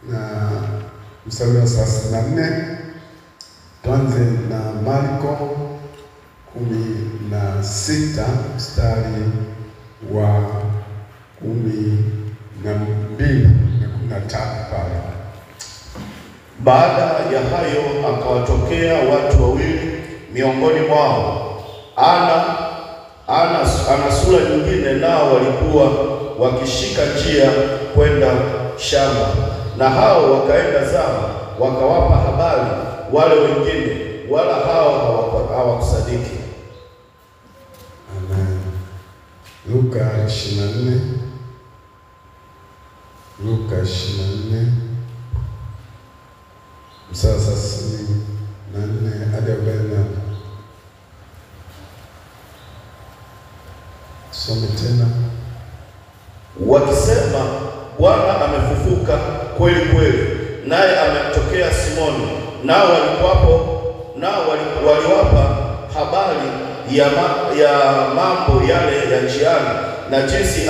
na mstari wa 34. Tuanze na Marko 16 mstari wa 12 na 13 pale. Baada ya hayo akawatokea watu wawili miongoni mwao, ana sura nyingine, nao walikuwa wakishika njia kwenda shamba, na hao wakaenda zao wakawapa habari wale wengine, wala hao hawakusadiki. Amen. Luka 24 mstari wa 34 hadi 40. Some tena. Wakisema, Bwana amefufuka kweli kweli, naye amemtokea Simoni. Nao waliwapa habari ya mambo yale ya njiani, na jinsi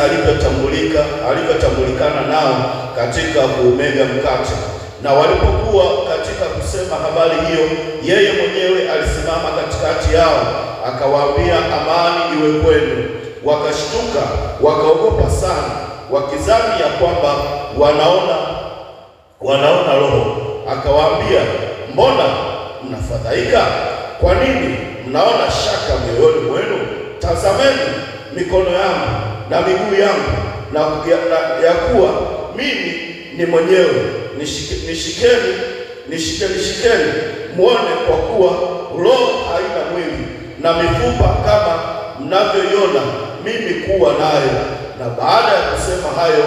alivyotambulikana nao katika kuumega mkate. Na walipokuwa katika kusema habari hiyo, yeye mwenyewe alisimama katikati yao, akawaambia, amani iwe kwenu. Wakashtuka, wakaogopa sana, wakizani ya kwamba wanaona roho. Akawaambia, mbona mnafadhaika? Kwa nini mnaona shaka mioyoni mwenu? Tazameni mikono yangu na miguu yangu, na ya kuwa mimi ni mwenyewe. Nishikeni muone, kwa kuwa roho haina mwili na mifupa kama mnavyoiona mimi kuwa nayo. Na baada ya kusema hayo,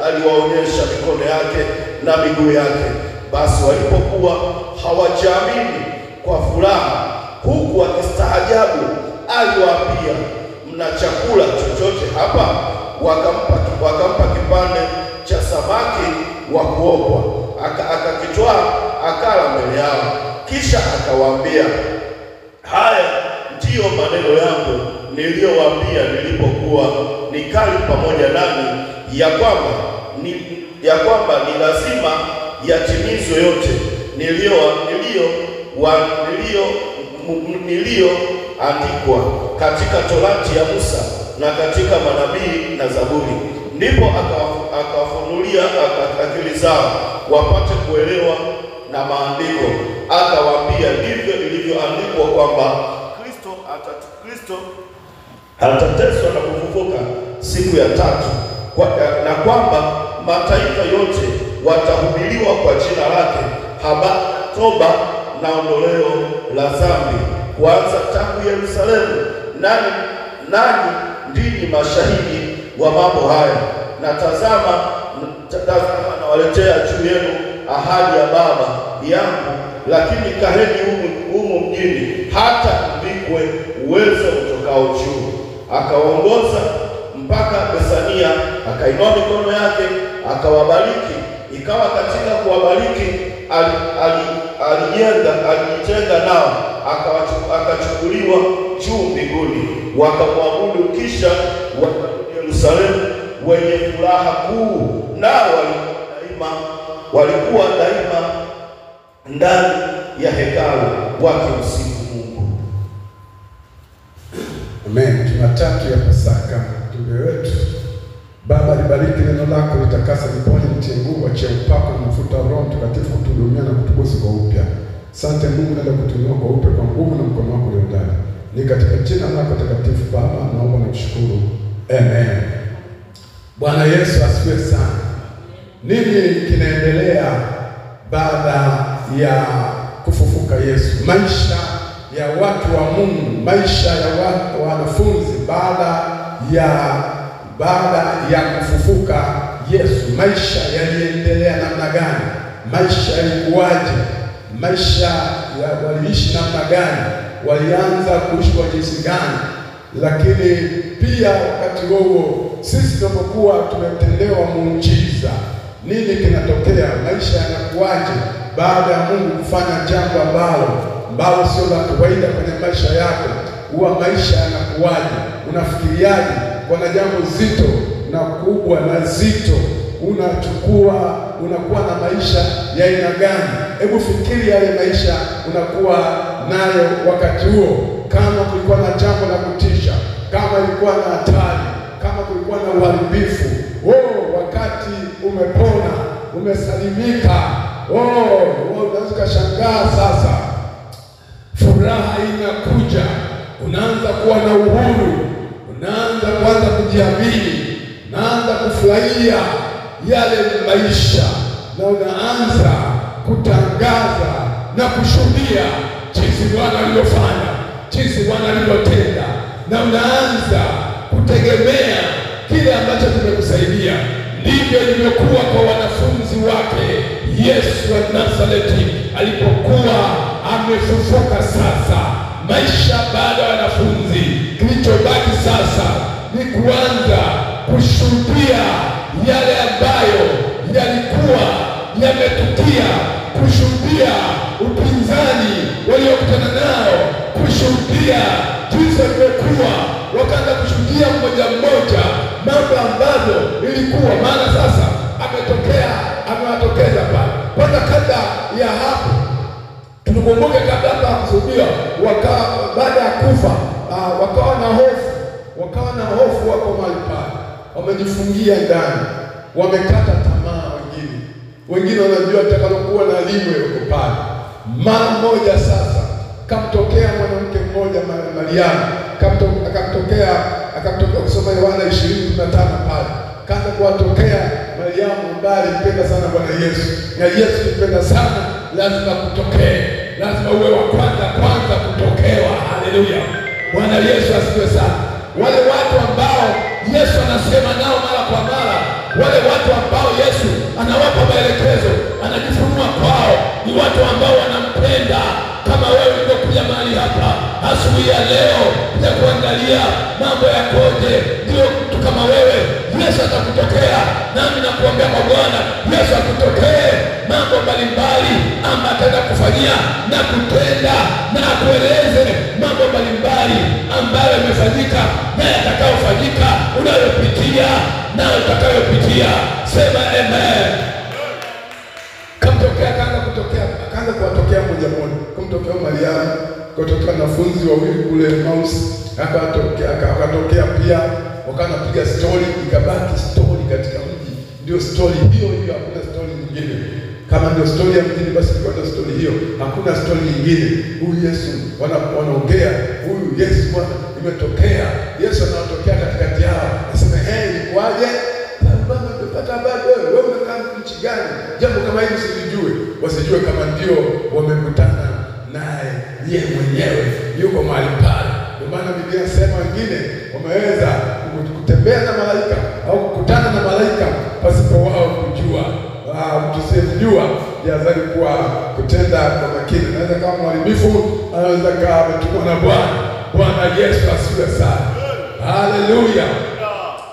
aliwaonyesha mikono yake na miguu yake. Basi walipokuwa hawajaamini kwa furaha, huku wakistaajabu, aliwaambia, mna chakula chochote hapa? Wakampa kipande cha samaki wa kuokwa, akakitwaa akala mbele yao. Kisha akawaambia, haya ndiyo maneno yangu niliyowaambia nilipokuwa nikali pamoja nanyi, ya kwamba ni lazima yatimizwe yote niliyoandikwa katika Torati ya Musa na katika manabii na Zaburi. Ndipo akawafunulia akili zao wapate kuelewa na maandiko. Akawaambia, ndivyo ilivyoandikwa kwamba Kristo atateswa na kufufuka siku ya tatu, na kwamba mataifa yote watahubiriwa kwa jina lake toba na ondoleo la dhambi, kuanza tangu Yerusalemu. Nanyi ndini mashahidi wa mambo haya. Na tazama nawaletea juu yenu ahadi ya Baba yangu, lakini kaheni humu mjini hata mvikwe uwezo utokao juu. Akaongoza mpaka Bethania, akainua mikono yake akawabariki. Ikawa katika kuwabariki alijitenga nao, akachukuliwa juu mbinguni. Wakamwabudu, kisha wakarudi Yerusalemu wenye furaha kuu, nao walikuwa daima ndani ya hekalu wakimsifu Mungu. Amen. Jumatatu ya Pasaka. Ujumbe wetu: Baba, libariki neno lako, litakase, liponye, litie nguvu, achia upako na mafuta ya Roho Mtakatifu kutuhudumia na kutukuza kwa upya. Asante Mungu, nenda kutuinua kwa upya kwa nguvu na mkono wako uliodai. Ni katika jina lako takatifu Baba naomba na kushukuru. Amen. Bwana Yesu asifiwe sana. Nini kinaendelea baada ya kufufuka Yesu? Maisha ya watu wa Mungu, maisha ya wanafunzi baada ya kufufuka Yesu, maisha yaliendelea namna gani? Maisha yalikuwaje? Maisha waliishi namna gani? Walianza kuishi kwa jinsi gani? Lakini pia wakati huo sisi tunapokuwa tumetendewa muujiza, nini kinatokea? Maisha yanakuwaje baada ya Mungu kufanya jambo ambalo sio la kawaida kwenye maisha yako? Huwa maisha yanakuwaje? Unafikiriaje? Kuna jambo zito na kubwa na zito, unachukua unakuwa na maisha ya aina gani. Hebu fikiri yale maisha unakuwa nayo wakati huo, kama kulikuwa na jambo la kutisha, kama ilikuwa na hatari, kama kulikuwa na uharibifu. Wakati umepona, umesalimika, unaweza kushangaa sasa. Furaha inakuja, unaanza kuwa na uhuru, unaanza kujiamini, unaanza kufurahia yale maisha, na unaanza kutangaza na kushuhudia jinsi Bwana alivyofanya, jinsi Bwana alivyotenda, na unaanza kutegemea kile ambacho kimekusaidia. Ndivyo ilivyokuwa kwa wanafunzi wake Yesu wa Nazareti alipokuwa amefufuka. Sasa maisha baada ya wanafunzi, kilichobaki sasa ni kuanza kushuhudia yale ambayo yalikuwa yametukia, kushuhudia upinzani waliokutana nao, kushuhudia jinsi walivyokuwa. Wakaanza kushuhudia mmoja mmoja mambo ambavyo ilikuwa, maana sasa amewatokeza pale. Kwanza kabla ya hapo, tukumbuke kabla hapa kushuhudia, baada ya kufa wakawa na hofu, wako mahali pale, wamejifungia ndani, wamekata tamaa. Wengine wanajua atakalokuwa na liwe huko pale. Mara moja sasa kamtokea mwanamke mmoja, Mariamu, akamtokea kusoma Yohana 20:15 pale. Kaanza kuwatokea Mariamu ambaye alimpenda sana Bwana Yesu, na Yesu alimpenda sana, lazima kutokee, lazima uwe wa kwanza kutokewa. Haleluya, Bwana Yesu asifiwe sana. Wale watu ambao Yesu anasema nao mara kwa mara, wale watu ambao Yesu anawapa maelekezo, anajifunua kwao, ni watu ambao wanampenda. Kama wewe ulivyokuja mahali hapa asubuhi ya leo kuja kuangalia mambo yakoje, ndio mtu kama wewe, Yesu atakutokea. Nami nakuombea kwa Bwana Yesu akutokee mambo mbalimbali ambayo ataenda kufanyia na kutenda, na akueleze mambo mbalimbali ambayo yamefanyika na yatakayofanyika, unayopitia na utakayopitia. Sema amen. Akaanza kuwatokea mmoja mmoja. Kumtokea Mariamu, kutokea wanafunzi wawili kule Emmaus, akatokea pia, wakapiga story, ikabaki story katika mji. Ndio story hiyo, hakuna story nyingine. Kama ndio story ya mjini, basi ndio story hiyo, hakuna story nyingine. Huyu Yesu wanaongea, huyu Yesu Bwana imetokea. Yesu anatokea katikati yao, anasema ilikuwaje? Baba umepata habari wewe unakaa nchi gani? Jambo kama hili usijue, wasijue kama ndio wamekutana naye yeye mwenyewe yuko mahali pale. Ndio maana Biblia inasema wengine wameweza kutembea na malaika au kukutana na malaika pasipo wao kujua. Tusijua yazali kuwa kutenda kwa makini. Naweza kama mharibifu, anaweza kama ametumwa na Bwana. Bwana Yesu asifiwe sana. Haleluya.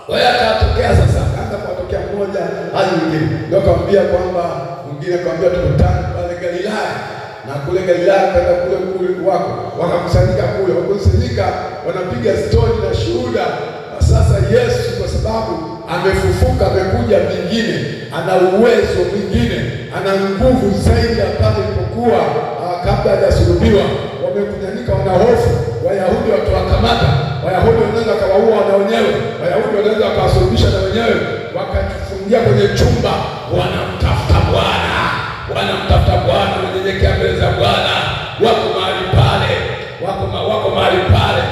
Waya akatokea sasa, akaanza kuwatokea mmoja hadi mwingine. Ndio akamwambia kwamba mwingine akamwambia tukutane pale Galilaya. Na kule Galilaya kwenda kule wako. Wakakusanyika kule, wanapiga story na shuhuda. Na sasa Yesu kwa sababu amefufuka, amekuja mwingine, ana uwezo mwingine, ana nguvu zaidi ya pale ilipokuwa kabla hajasulubiwa. Wamekunyanyika, wana hofu. Wayahudi watawakamata, Wayahudi wanaweza kawaua na wenyewe, Wayahudi wanaweza kawasulubisha na wenyewe. Wakajifungia kwenye chumba, wanamtafuta Bwana, wanyenyekea mbele za Bwana. Wako mahali pale, wako mahali pale,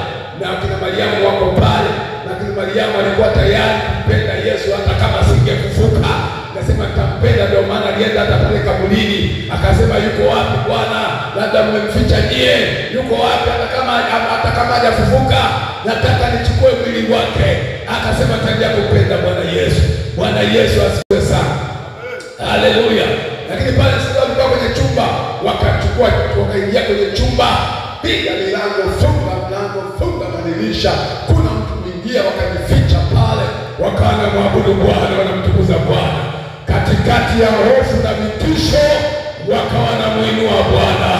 na kina Mariamu wako pale, na kina Mariamu alikuwa tayari kumpenda Yesu hata kama singefufuka. Nasema nitampenda, ndio maana alienda hata pale kaburini, akasema yuko wapi Bwana? Labda mmemficha nyie, yuko wapi? Hata kama hajafufuka, nataka nichukue mwili wake. Akasema nitaendelea kupenda Bwana Yesu. Bwana Yesu asifiwe sana. Haleluya. Lakini pale sasa walikuwa kwenye chumba, wakaingia kwenye chumba, piga milango, funga madirisha, kuna mtu mwingia, wakajificha pale, wakaanza kumwabudu Bwana, wanamtukuza Bwana. Katikati ya hofu na vitisho, wakawa wanamuinua Bwana,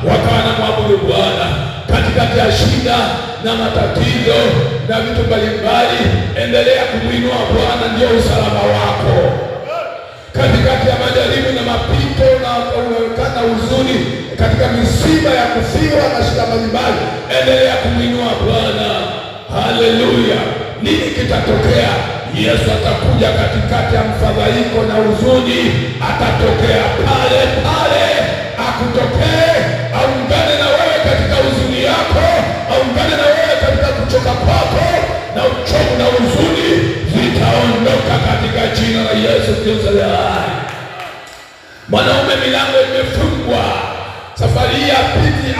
wakawa wanamwabudu Bwana. Katikati ya shida na matatizo na vitu mbalimbali, endelea kumuinua Bwana, ndio usalama wako. katikati ya majaribu na mapito na huzuni, katika misiba ya kufiwa na shida mbalimbali, endelea kumwinua Bwana. Haleluya! Nini kitatokea? Yesu atakuja katikati ya mfadhaiko na huzuni, atatokea pale pale, akutokee, aungane na wewe katika huzuni yako, aungane na wewe katika kuchoka kwako, na uchovu na huzuni zitaondoka katika jina la Yesu Kristo aliye hai. Mwanaume, milango imefungwa. Safari hii apiti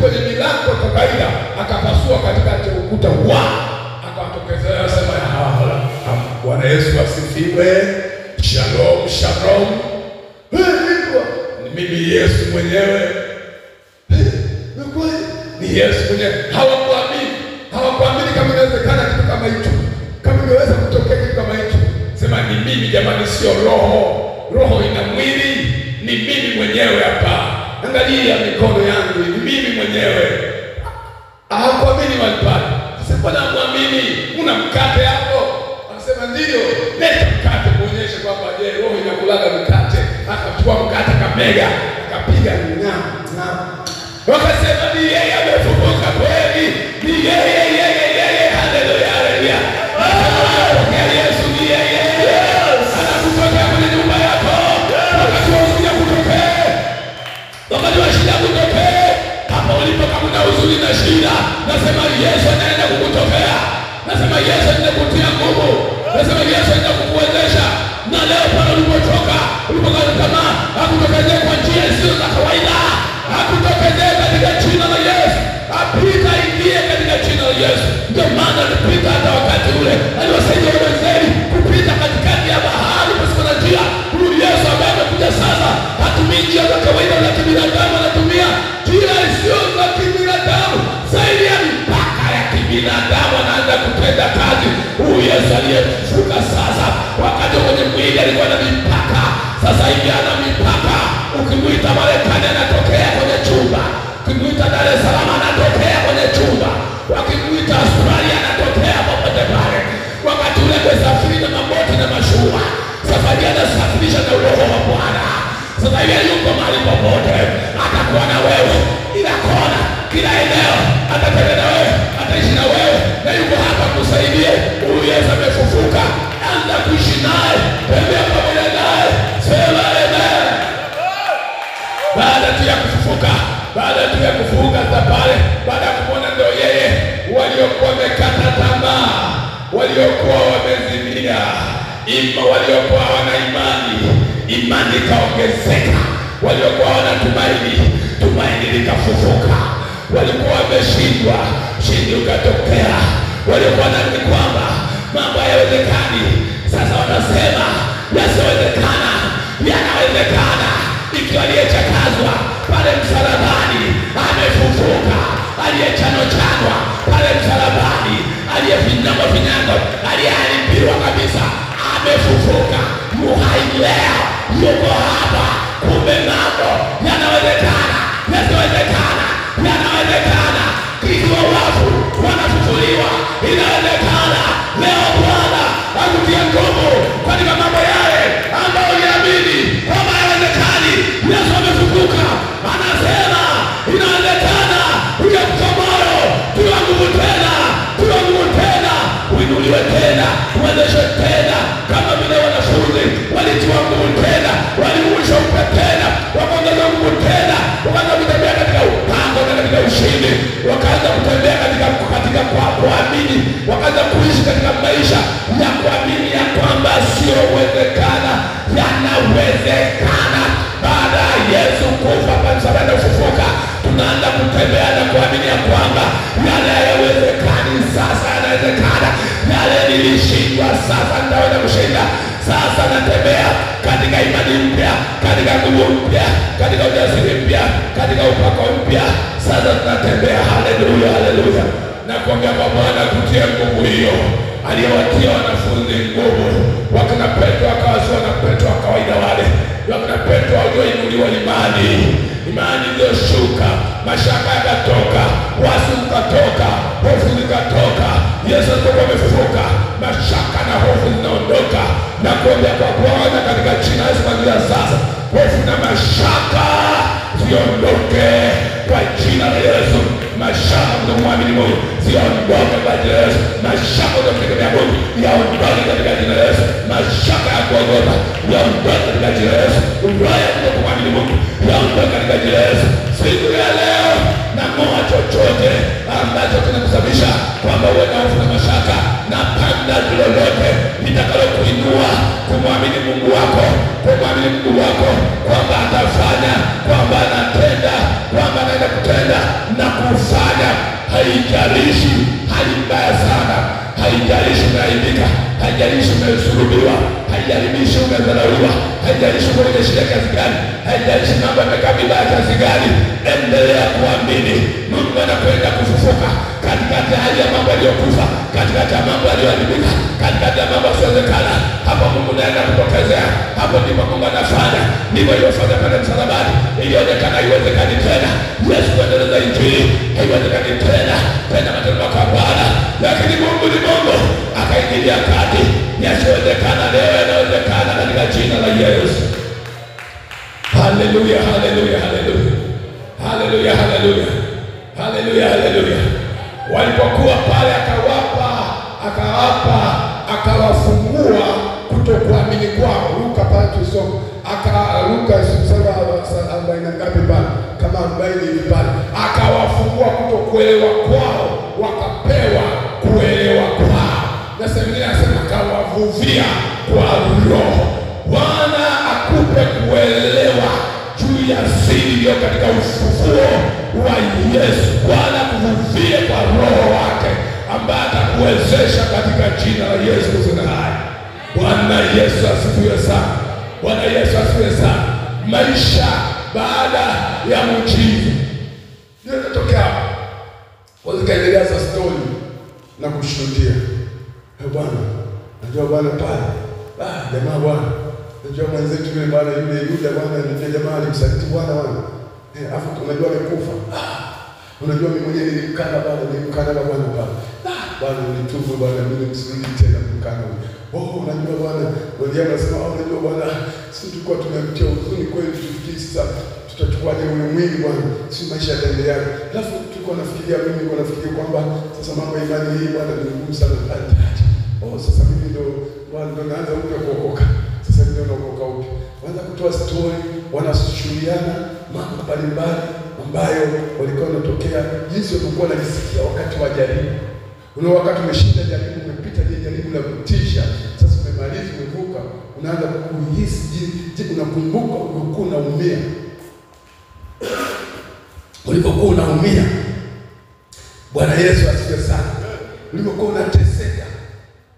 kwenye milango kawaida, akapasua katikati ya ukuta akawatokezea, sema Bwana Yesu asifiwe. Shalom, shalom. Ni mimi Yesu mwenyewe. Ni Yesu mwenyewe. Hawakuamini kama inawezekana kitu kama hicho, kama inaweza kutokea kitu kama hicho. Sema ni mimi jamani, sio roho. Roho ina mwili, ni mimi mwenyewe hapa. Angalia mikono yangu, ni mimi mwenyewe. Hawakuamini walipata. Sasa bwana muamini, una mkate hapo? Anasema ndio. Leta mkate kuonyesha kwamba je, roho inakulaga mkate. Akachukua mkate kamega, akapiga nyama. Wakasema ni yeye amefufuka kweli. Ni yeye. Haleluya, haleluya. Yesu ni yeye. Anakutokea kwenye nyumba yako. Wakati wa huzuni kutokea. Wakati wa shida kutokea. Hapo ulipo kama una huzuni na shida, nasema Yesu anaenda kukutokea. Nasema Yesu anaenda kukutia nguvu. Nasema Yesu anaenda kukuwezesha. Na leo pale ulipotoka, ulipokata tamaa, hakutokezea kwa njia isiyo za kawaida. Hakutokezea katika jina la Yesu. Apita ingie katika jina la Yesu. Ndio maana alipita hata wakati ule aliwasaidia Waisraeli kupita katikati ya bahari pasipo na njia. Huyu Yesu ambaye amekuja sasa hatumii njia za kawaida za kibinadamu, anatumia njia isiyo za kibinadamu, zaidi ya mipaka ya kibinadamu anaanza kutenda kazi. Huyu Yesu aliyefufuka sasa, wakati kwenye mwili alikuwa na mipaka, sasa hivi ana mipaka. Ukimwita Marekani anatokea kwenye chumba, ukimwita Dar es Salaam anatokea kwenye chumba, wakimwita Australia anatokea popote pale. Wakati ule amesafiri na maboti na mashua, safari anasafirisha na Roho wa Bwana. Sasa hivi yuko mahali popote, atakuwa na wewe kila kona, kila eneo, atatembea na wewe, ataishi na wewe, na yuko hapa kusaidie. Huyu Yesu amefufuka, anza kuishi naye, tembea pamoja naye, sema amen. Baada tu ya kufufuka sasa pale, baada ya kumwona ndio yeye, waliokuwa wamekata tamaa, waliokuwa wamezimia, waliokuwa hawana imani ikaongezeka, waliokuwa hawana tumaini likafufuka, walikuwa wameshindwa, ushindi ukatokea, waliokuwa wanaamini kwamba mambo hayawezekani, sasa wanasema yasiwezekana yanawezekana. Ikiwa aliyechakazwa pale msalabani amefufuka, aliyechanwa pale msalabani, aliyefinyangwa, aliyeharibiwa kabisa amefufuka, yuhai leo, yuko hapa. Kumbe mambo yanawezekana, yasiwezekana yanawezekana. Ikiwa wafu wanafufuliwa, inawezekana leo. Bwana akutie nguvu katika mambo yale ambayo uliamini kwamba hayawezekani. Yesu amefufuka, anasema inawezekana. Uyakufa moyo, tuwa nguvu tena, uinuliwe tena, uwezeshwe tena, kama vile wanafunzi walitiwa nguvu tena, waliuishwa upya tena, wakaongeza nguvu tena, wakaanza kutembea katika upako na katika ushindi, wakaanza kutembea katika kuamini, wakaanza kuishi katika maisha ya kuamini ya kwamba sio uwezekana, yanawezekana. Baada ya Yesu kufa msalabani na kufufuka, tunaanza kutembea na kuamini ya kwamba yale hayawezekani sasa yanawezekana. Yale nilishindwa sasa nitaweza kushinda. Sasa natembea katika imani mpya, katika nguvu mpya, katika ujasiri mpya, katika upako mpya. Sasa tunatembea. Haleluya, haleluya. Na kuambia Bwana kutie nguvu hiyo aliyewatia wanafunzi nguvu. Wakina Petro akawa na Petro wa kawaida wale. Wakina Petro walioinuliwa imani iliyoshuka, mashaka yakatoka, wasi ukatoka, hofu ikatoka. Yesu alipokuwa amefufuka, mashaka na hofu zinaondoka, na kuombea kwa Bwana katika jina la Yesu kuanzia sasa, hofu na mashaka ziondoke kwa jina la Yesu. Mashaka kutomwamini Mungu ziondoke kwa jina la Yesu. Mashaka kutomtegemea Mungu yaondoke katika jina la Yesu. Mashaka ya kuogopa yaondoke katika jina la Yesu. Roho ya kutomwamini Mungu yaondoke katika jina la Yesu. Siku ya leo na moa chochote ambacho kinakusababisha kwamba uwe na hofu na mashaka, na panda lolote litakalo kuinua kumwamini Mungu wako, kumwamini Mungu wako kwamba atafanya, kwamba anatenda, kwamba anaenda kutenda na kufanya. Haijalishi hali mbaya sana, haijalishi umeaibika, haijalishi umesulubiwa, haijalishi umedharauliwa, haijalishi kwenye shida kiasi gani, haijalishi mambo yamekaa vibaya kiasi gani, endelea kuamini. Mungu anakwenda kufufuka katikati ya hali ya mambo yaliyokufa, katikati ya mambo yaliyoharibika, katikati ya mambo yasiyowezekana. Hapo Mungu anaenda kutokezea. Hapo ndipo Mungu anafanya. Ndivyo aliyofanya pale msalabani. Ilionekana haiwezekani tena Yesu kuendeleza injili, haiwezekani tena matendo kwa Bwana, lakini Mungu ni Mungu, akaingilia kati. Yasiyowezekana leo yanawezekana katika jina la Yesu. Haleluya, haleluya, haleluya, haleluya, haleluya, haleluya, haleluya. Walipokuwa pale akawafungua kutokuamini kwao. Luka pale tusome, Luka sura 40 ngapi pale, kama 40 hivi pale, akawafungua kutokuelewa kwao, wakapewa kuelewa kwao. Na sasa Biblia inasema akawavuvia kwa Roho. Bwana akupe kuelewa juu ya siri iliyo katika ufufuo wa Yesu. Bwana akuvuvie kwa Roho wake ambaye atakuwezesha katika jina la Yesu Kristo hai. Bwana Yesu asifiwe sana. Bwana Yesu asifiwe sana. Maisha baada ya muujiza ndio inatokea. Wazikaendelea za story na kushuhudia. Bwana, najua Bwana pale. Jamaa Bwana, najua mwenzetu yule Bwana yule Bwana yule jamaa alimsaliti Bwana. Afu unajua amekufa. Unajua mimi mwenyewe nilikana Bwana pale. Bwana nitubu Bwana, mimi msirudi tena kukana. Unajua Bwana, wale wanasema unajua Bwana, sisi tulikuwa tumemtia huzuni kweli, tufikiri sasa tutachukuaje ule mwili Bwana, si maisha yataendelea. Alafu tulikuwa nafikiria kwamba sasa mambo ya imani hii Bwana ni ngumu sana. Sasa mimi ndio Bwana ndo naanza upya kuokoka. Sasa ndio naokoka upya. Waanza kutoa story, wanashuhudiana mambo mbalimbali ambayo walikuwa wanatokea, jinsi walikuwa wanajisikia wakati wa jaribu. Wakati umeshinda jaribu, umepita jaribu la kutisha, sasa umemaliza, umevuka, unaanza kuhisi unakumbuka ulikokuwa unaumia. Ulikokuwa unaumia. Bwana Yesu asifiwe sana. Ulikokuwa unateseka,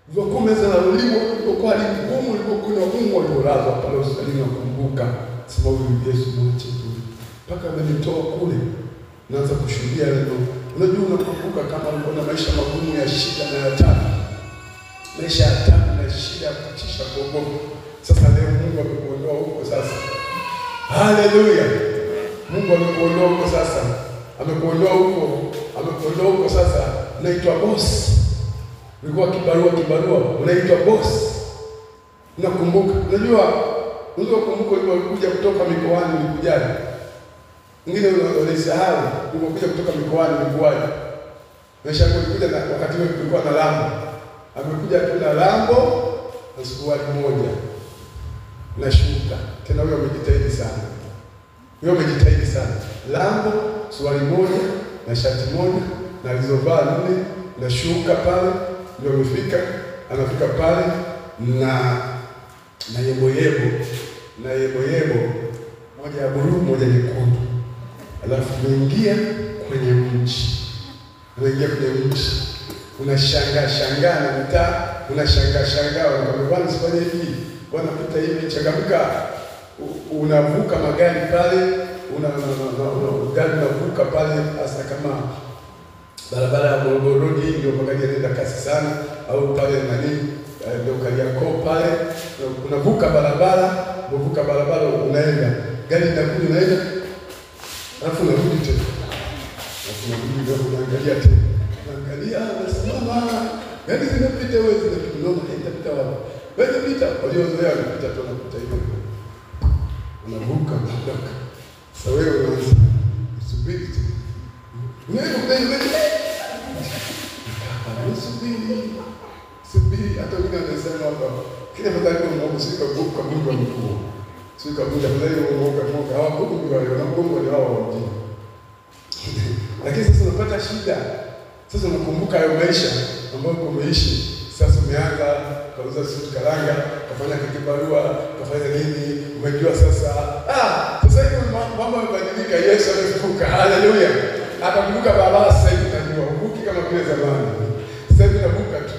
ulikokuwa umezalauliwa, ulikokuwa hali ngumu, ulikokuwa unaumwa, ulilazwa pale hospitalini, unakumbuka sema huyu Yesu mwache tu. Mpaka amenitoa kule, naanza kushuhudia leo. Unajua unakumbuka kama ulikuwa na maisha magumu ya shida na ya taabu. Maisha ya taabu na shida kutisha kuogopa. Sasa leo Mungu amekuondoa huko sasa. Haleluya. Mungu amekuondoa huko sasa. Amekuondoa huko sasa. Unaitwa boss. Ulikuwa kibarua, unaitwa boss. Unakumbuka? Unajua kumbuka ulikuja kutoka mikoani ulikujaje? Mwingine unasahau ulikuja kutoka mikoani ulikuwaje? Maisha yako ulikuja na wakati wewe ulikuwa na lambo. Amekuja tu na lambo na suruali moja na shuka. Tena wewe umejitahidi sana. Lambo, suruali moja na shati moja na alizovaa nne na shuka pale, ndio anafika pale na yebo moja ya buluu moja nyekundu. Alafu unaingia kwenye mji. Unashangaa na mtaa, unashangaa Bwana sifanye hivi, Bwana pita hivi, changamka. Unavuka magari pale, unavuka pale hasa kama barabara ya Morogoro ndio magari yanaenda kasi sana, au pale ndio Kariakoo pale, unavuka barabara unaenda, gari linakuja unaenda, alafu unarudi tena. Unaangalia tena. Unaangalia unasimama. Yaani zinapita wewe zinapita itapita wapi? Wewe pita waliozoea kupita tu napita hivyo. Unavuka mpaka. Sasa wewe unaanza subiri. Subiri hata mimi nasema hapa. Kile madhari kwa Mungu sika kwa Mungu mkuu. Sika Mungu madhari kwa Mungu hawa Mungu wale na Mungu ni hao wengine. Lakini sasa unapata shida. Sasa unakumbuka hayo maisha ambayo umeishi. Sasa umeanza kauza suti karanga, kafanya kibarua, kafanya nini? Umejua sasa. Sasa hivi mambo yamebadilika. Yesu amefufuka. Haleluya. Atakumbuka barabara sasa hivi najua. Uvuki kama vile zamani. Sasa hivi navuka tu.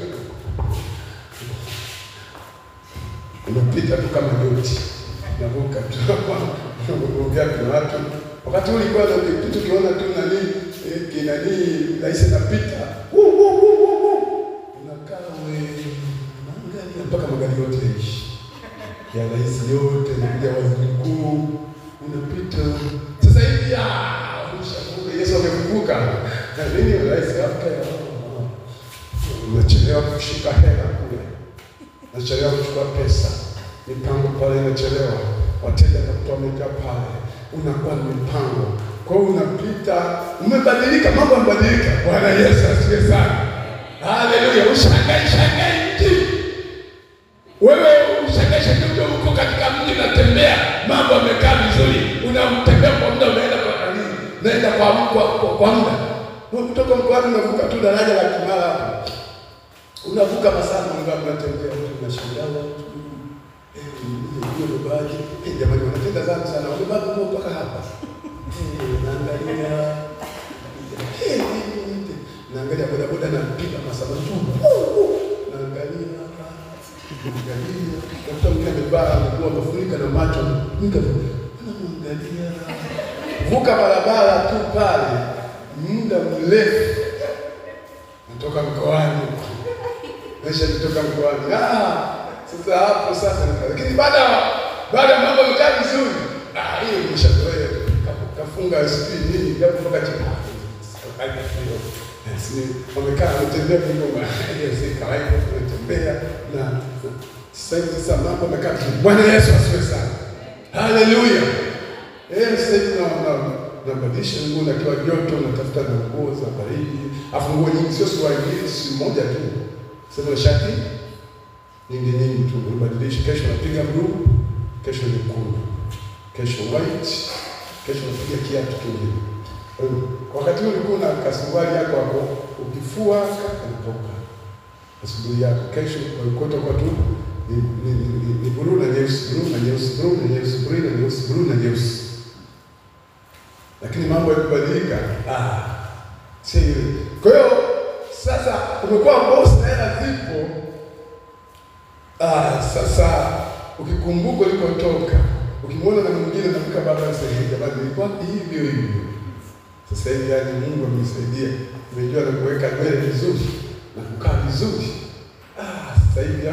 Unapita tu kama doti. Navuka tu. Unaongea na watu. Wakati ulikuwa na kitu kiona tu nani rais anapita. Unakaa wewe. Unaangalia mpaka magari yote yaishi. Ya rais yote na waziri mkuu unapita. Sasa hivi Yesu amefufuka. Na nini rais hapa unachelewa kushika hela kule. Unachelewa kuchukua pesa. Mipango pale inachelewa. Wateja wanakutoa mega pale. Unakuwa na mipango. Kwa hiyo unapita, umebadilika, mambo yamebadilika. Bwana Yesu asifiwe sana. Haleluya. Ushangae mji. Wewe ushangae mji uko katika mji unatembea, mambo yamekaa vizuri. Unatembea kwa muda unaenda kwa nini? Unaenda kwa muda. Kutoka mkoani unavuka tu daraja la Kimara hapo. Unavuka masaa mangapi unatembea unashangaa watu. Ndio baadhi. Jamani wanatenda sana. Wamebaki mpaka hapa. Naangalia bodaboda na piga masaa tu. Naangalia mtu mwingine amevaa nguo amefunika na macho. Naangalia. Vuka barabara tu pale. Muda mrefu. Natoka mkoani. Kutoka mkoani. Sasa hapo sasa lakini baada ya mambo yamekaa vizuri. Hiyo nimeshazoea. Kafunga siku nini japo mpaka chini. Wamekaa wanatembea kidogo. Hiyo kawaida tunatembea na sasa mambo yamekaa vizuri. Bwana Yesu asifiwe sana. Haleluya. Sasa nabadilisha nguo na kiwa joto natafuta nguo za baridi. Afu nguo nyingi sio swali si moja tu. Sema shati nyingi tu unabadilisha. Kesho napiga blue, kesho nyekundu, kesho white, kesho napiga kiatu kingine. Wakati ule ulikuwa na kasuruali yako hapo, ukifua kanatoka. Kasuruali yako kesho ulikuwa kwa tu ni blue na nyeusi, blue na nyeusi, blue na nyeusi, blue na nyeusi, blue na nyeusi. Lakini mambo yakubadilika. Si ile. Kwa hiyo sasa umekuwa boss na hela zipo. Sasa ukikumbuka ulikotoka, ukimwona na mwingine anafika baba sasa jamani nilikuwa hivyo. Sasa hivi hadi Mungu amenisaidia. Nimejua na kuweka nywele vizuri na kukaa vizuri. Sasa hivi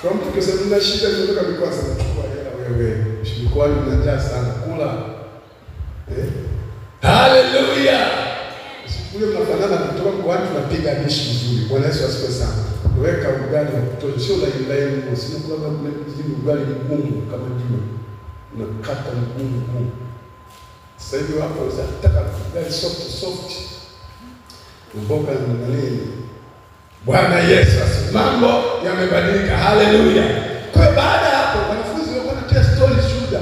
kwa mtu kesema nina shida kutoka mikoa sana chukua hela wewe. Mikoa inajaa sana kula. Haleluya. Sikule mnafanana kutoka mkoani tunapiga dishi vizuri. Bwana Yesu asifiwe sana. Weka ugali wa kutosha, sio laini, usina kula kama ugali mgumu kama jua. Unakata mgumu. Sasa hivi hapo unataka ugali soft. Mboga na nini? Bwana Yesu asifiwe. Mambo yamebadilika. Haleluya. Kwa baada hapo wanafunzi walikuwa wanatia story shuhuda.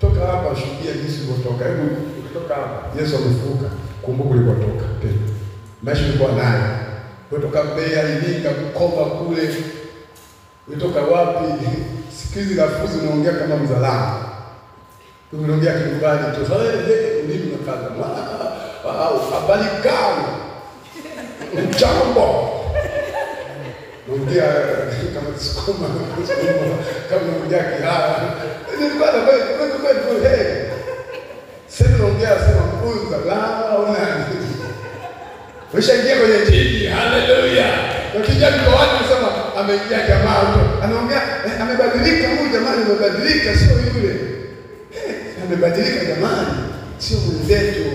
Toka hapa shuhudia jinsi ulivyotoka. Hebu kutoka hapa Yesu amefufuka. Kumbuka ulikotoka tena. Maisha ulikuwa nayo. Kutoka Mbeya, Iringa, Bukoba kule. Kutoka wapi? Sikizi lafuzi unaongea kama mzalamu. Unaongea kinyumbani tu. Ulimi unakaza. Habari gani? Jambo. Unaongea kama Kisukuma, kama unaongea Kiarabu. Nilikuwa na kweli. Sasa unaongea sema mpunza la una. Umeshaingia kwenye jiji. Haleluya. Ukija mkoani unasema ameingia jamaa huko. Anaongea amebadilika huyu jamani amebadilika sio yule. Amebadilika jamani sio mwenzetu.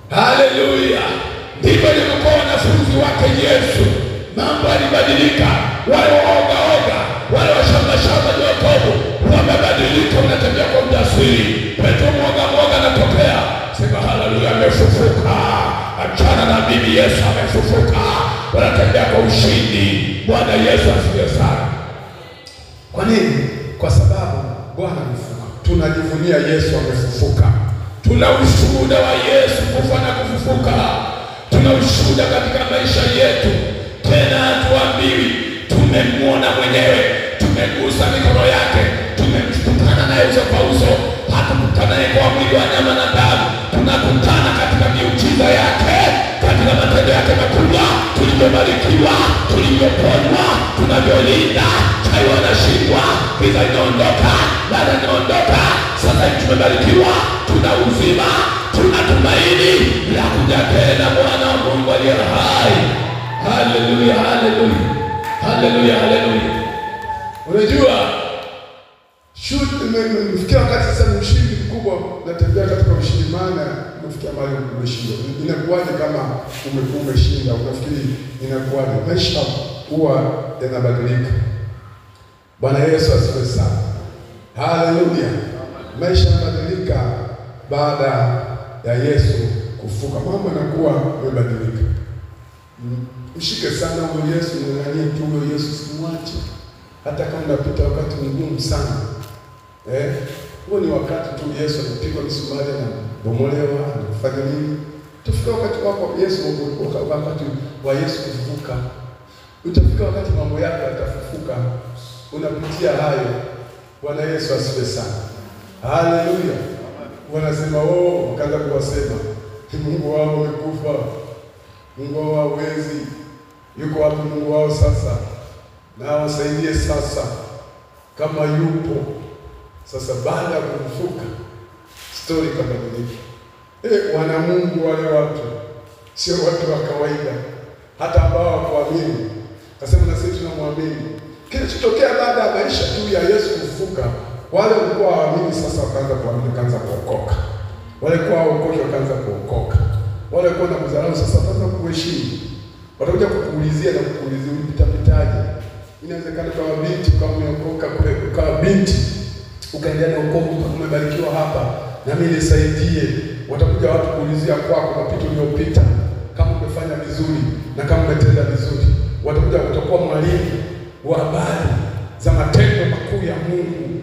Haleluya! Ndivyo ilivyokuwa wanafunzi wake Yesu. Mambo yalibadilika. Wale waoga, wale washamba ni wokovu, wamebadilika, wanatembea kwa ujasiri. Petro mwoga anatokea, sema haleluya, amefufuka. Achana na bibi, Yesu amefufuka. Wanatembea kwa ushindi. Bwana Yesu asifiwe sana. Kwa nini? Kwa sababu Bwana amefufuka. Tunajivunia Yesu amefufuka. Tuna ushuhuda wa Yesu kufa na kufufuka. Tuna ushuhuda katika maisha yetu. Tena hatuambiwi tumemwona mwenyewe, tumegusa mikono yake, tumekutana naye uso kwa uso. Hatukutana naye kwa mwili wa nyama na damu. Tunakutana katika miujiza yake, katika matendo yake makubwa, tulivyobarikiwa, tulivyoponywa, tunavyolinda. Chawi wanashindwa, giza inaondoka, laana inaondoka. Sasa tumebarikiwa, tuna uzima, tuna tumaini la kuja tena Bwana wa Mungu aliye hai. Haleluya, haleluya, haleluya, haleluya. Unajua nimefikia wakati sasa ushindi mkubwa, natembea katika ushindi, maana umefikia mahali umeshinda. Inakuwaje kama umeshinda? Unafikiri inakuwaje? Maisha huwa yanabadilika. Bwana Yesu asifiwe sana. Haleluya. Maisha yanabadilika baada ya Yesu kufuka. Mambo yanakuwa yamebadilika. Mshike sana huyo Yesu, mwangalie tu huyo Yesu, simwache. Hata kama unapita wakati mgumu sana. Huo ni wakati tu Yesu anapigwa misumari na bomolewa, anafanya nini? Tufika wakati wako Yesu, wakati wa Yesu kufufuka. Utafika wakati mambo yako yatafufuka. Unapitia hayo. Bwana Yesu asifiwe sana. Haleluya. Wanasema wakaanza kuwasema, Mungu wao umekufa. Mungu wao hawezi. Yuko wapi Mungu wao sasa? Na wasaidie sasa kama yupo. Sasa baada ya kufufuka story kabadilika. Wana Mungu wale watu sio watu wa kawaida, hata ambao hawakuamini. Kasema na sisi tunamwamini. Kilichotokea baada ya maisha tu ya Yesu kufufuka, wale walikuwa waamini sasa wakaanza kuamini, kaanza kuokoka. Wale kwa waokoka wakaanza kuokoka. Wale kwa na kudharau sasa wakaanza kuheshimu. Watakuja kukuulizia na kukuulizia ulipita-pitaje. Inawezekana kama binti kama umeokoka kule, kama binti ukaendelea na wokovu kama umebarikiwa hapa, na mimi nisaidie. Watakuja watu kuulizia kwako mapito uliyopita, kama umefanya vizuri na kama umetenda vizuri. Watakuja utakuwa mwalimu wa habari za matendo makuu ya Mungu.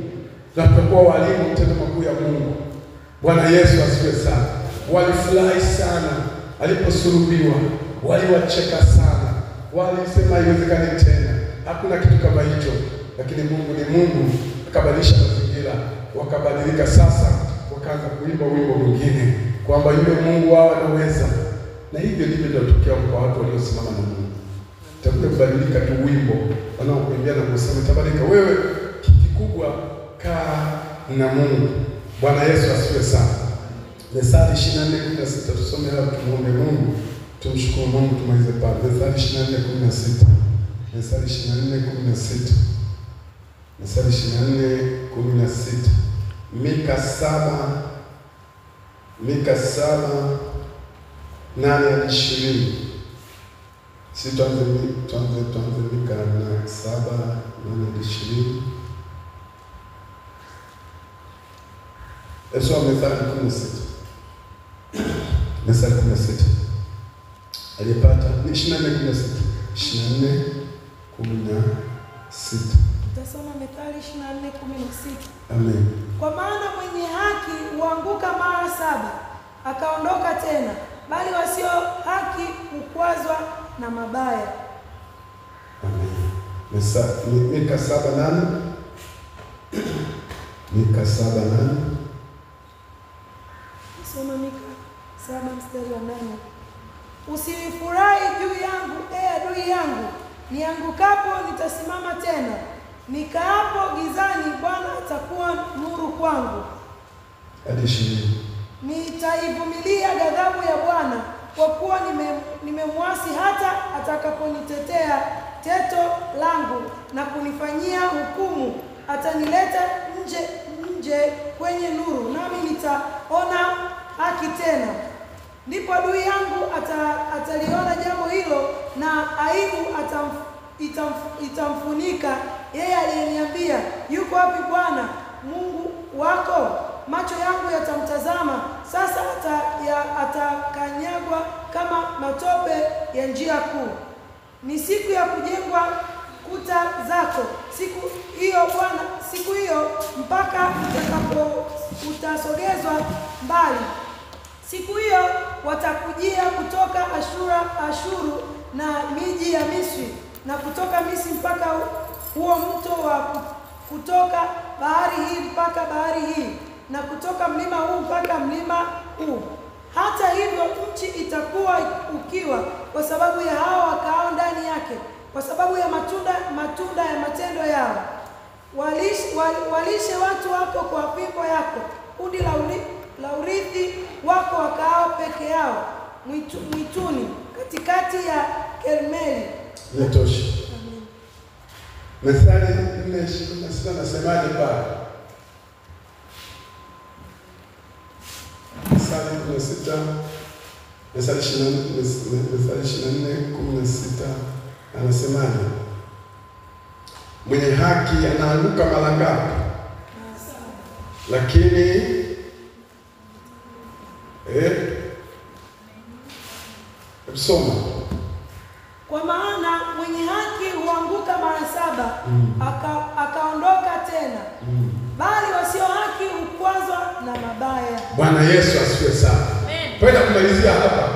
Na tutakuwa walimu matendo makuu ya Mungu. Bwana Yesu asifiwe sana. Walifurahi sana aliposulubiwa, waliwacheka sana, walisema haiwezekani tena, hakuna kitu kama hicho. Lakini Mungu ni Mungu, akabadilisha mazingira, wakabadilika. Sasa wakaanza kuimba wimbo mwingine kwamba yule Mungu wao anaweza. Na hivyo ndivyo inatokea kwa watu waliosimama na Mungu. Itakuja kubadilika tu wimbo, wanaokuimbia na kusema tabadilika. Wewe kikubwa kaa na Mungu. Bwana Yesu asifiwe sana. Methali 24:16 tusome hapo, tumuombe Mungu, tumshukuru Mungu, tumalize pale. Methali 24:16. Methali 24:16. Methali 24:16. Mika 7:8-20. Si tuanze Mika 7:8-20. Eso Methali 16. Methali 16. Alipata 24:16. 24:16. Tutasoma Methali 24:16. Amen. Kwa maana mwenye haki huanguka mara 7 akaondoka tena, bali wasio haki hukwazwa na mabaya. Amen. Mika 7:8. Mika 7:8. Soma Mika 7:8. Usifurahi juu yangu, adui yangu, niangukapo nitasimama tena. Nikaapo gizani, Bwana atakuwa nuru kwangu. Hadi 20. Nitaivumilia ghadhabu ya Bwana, kwa kuwa nimemwasi hata atakaponitetea teto langu na kunifanyia hukumu. Atanileta nje kwenye nuru, nami nitaona haki tena. ndipo adui yangu ataliona jambo hilo, na aibu itamfunika yeye aliyeniambia, yuko wapi Bwana Mungu wako? Macho yangu yatamtazama sasa, atakanyagwa kama matope ya njia kuu. Ni siku ya kujengwa kuta zako, siku hiyo Bwana, siku hiyo mpaka utasogezwa mbali. Siku hiyo watakujia kutoka Ashuru na miji ya Misri, na kutoka Misri mpaka huo mto wa kutoka bahari hii mpaka bahari hii, na kutoka mlima huu mpaka mlima huu. Hata hivyo nchi itakuwa ukiwa kwa sababu ya hao wakaao ndani yake, kwa sababu ya matunda ya matendo yao. Walishe watu wako kwa fimbo yako, kundi la urithi wako wakaao peke yao mwituni, katikati ya Karmeli. Inatosha. Methali 4:26 nasemaje pale? Methali 26, Methali 24:16 anasemaje? Mwenye haki anaanguka mara ngapi? Lakini soma. Kwa maana mwenye haki huanguka mara 7 akaondoka tena, bali wasio haki hukwazwa na mabaya. Bwana Yesu asifiwe sana. Twenda kumalizia hapa.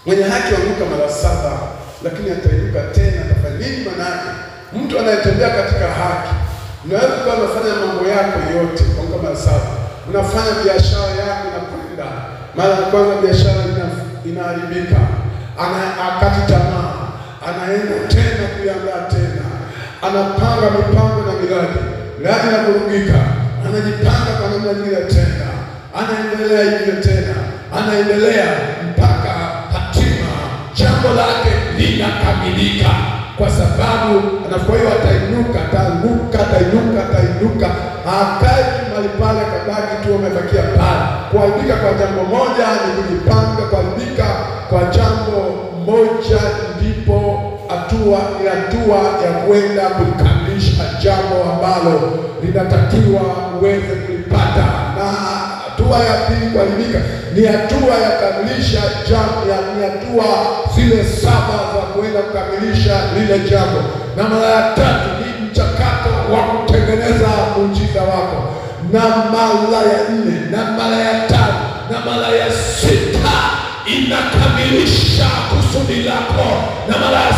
Mwenye haki huanguka mara 7 lakini atainuka tena. Atafanya nini? Maana yake mtu anayetembea katika haki, unaweza kuwa unafanya mambo yako yote kwa mara 7. Unafanya biashara yako inakwenda, mara ya kwanza biashara inaharibika, akati tamaa, anaenda tena kuiandaa tena, anapanga mipango na miradi inavurugika, anajipanga kwa namna nyingine tena, anaendelea hivyo tena, anaendelea mpaka hatima jambo lake linakamilika, kwa sababu anapoiwa atainuka, hakai mahali pale kabaki tu amebakia pale. Kuharibika kwa jambo moja ni kujipanga, kuharibika kwa jambo moja ndipo hatua ya kwenda kulikamilisha jambo ambalo linatakiwa uweze kulipata. Na hatua ya pili kuharibika ni hatua ya kukamilisha jambo, ni hatua zile 7 za kwenda kukamilisha lile jambo. Na mara ya 3 ni mchakato wa kutengeneza muujiza wako, na mara ya 4 na mara ya 5 na mara ya 6 inakamilisha kusudi lako, na mara ya 7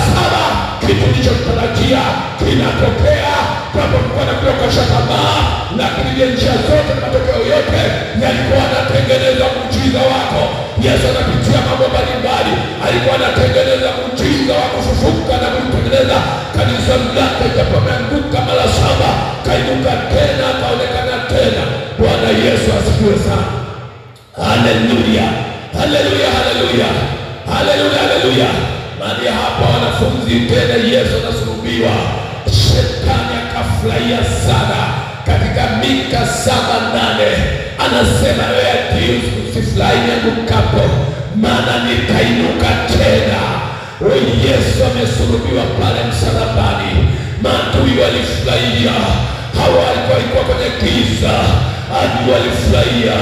kitu kilichotarajia kinatokea. Hapo kwa nakuwa kasha tamaa, lakini ile njia zote na matokeo yote yalikuwa anatengeneza muujiza wako. Yesu anapitia mambo mbalimbali, alikuwa anatengeneza muujiza wa kufufuka na kutengeneza kanisa lake. Japo ameanguka mara 7, kainuka tena, kaonekana tena. Bwana Yesu asifiwe sana. Haleluya. Haleluya, haleluya. Haleluya, haleluya. Mahali hapa wanafunzi tena Yesu anasulubiwa. Shetani akafurahia sana. Katika Mika 7:8 anasema wewe ati usifurahi niangukapo, maana nitainuka tena. Yesu amesulubiwa pale msalabani. Maadui walifurahia. Hawa walikuwa kwenye giza, adui walifurahia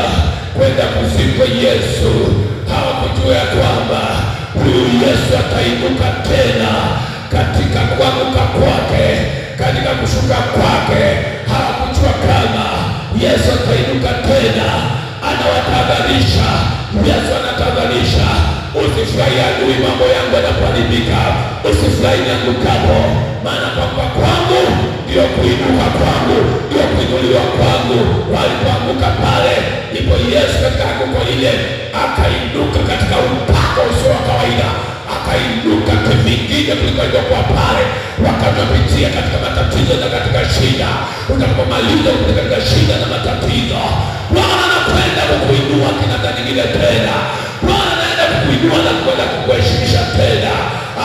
kwenda kuzikwa Yesu. Hawakujua kwamba huyu Yesu atainuka tena. Katika kuanguka kwake, katika kushuka kwake, hawakujua kama Yesu atainuka tena. Anawatahadharisha. Yesu anatahadharisha, usifurahi adui mambo yangu yanapoharibika, usifurahi niangukapo, maana kwa kwangu ndio kuinuka kwangu, ndio kuinuliwa kwangu. Walipoanguka pale, ndipo Yesu katika anguko ile akainuka katika upako usio wa kawaida, akainuka kivingine kuliko ilivyokuwa pale. Wakapitia katika matatizo na katika shida. Unapomaliza katika shida na matatizo, Bwana anakwenda kukuinua kinanda nyingine tena. Bwana anaenda kukuinua na kwenda kukuheshimisha tena.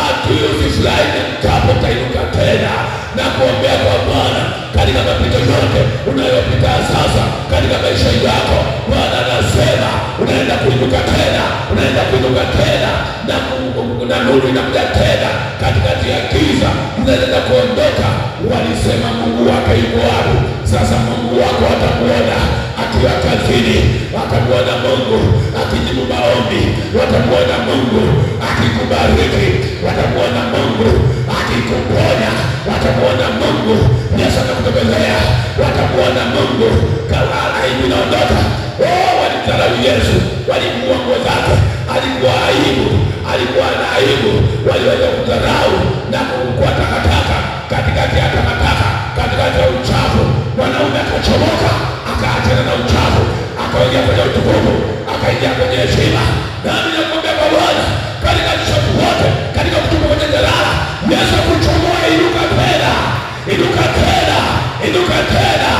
Adui usifurahi niangukapo, utainuka tena. Na kuombea kwa Bwana katika mapito yote unayopita sasa katika maisha yako. Bwana anasema unaenda kuinuka tena. wako watamuona akiwa kazini, watamuona Mungu akijibu maombi, watamuona Mungu akikubariki, watamuona Mungu akikuponya, watamuona Mungu Yesu anakutembelea, watamuona Mungu kama aibu inaondoka. Walimdharau Yesu, walimuua nguo zake, alikuwa aibu, alikuwa na aibu, waliweza kudharau na kuwa takataka katikati ya takataka, katikati ya uchafu. Mwanaume akachomoka, akaachana na uchafu, akaingia kwenye utukufu, akaingia kwenye heshima. Nami nakwambia kwa Bwana, katika uchafu wote, katika kutupa kwenye jalala, Yesu akuchomoa. Inuka tena, inuka tena, inuka tena.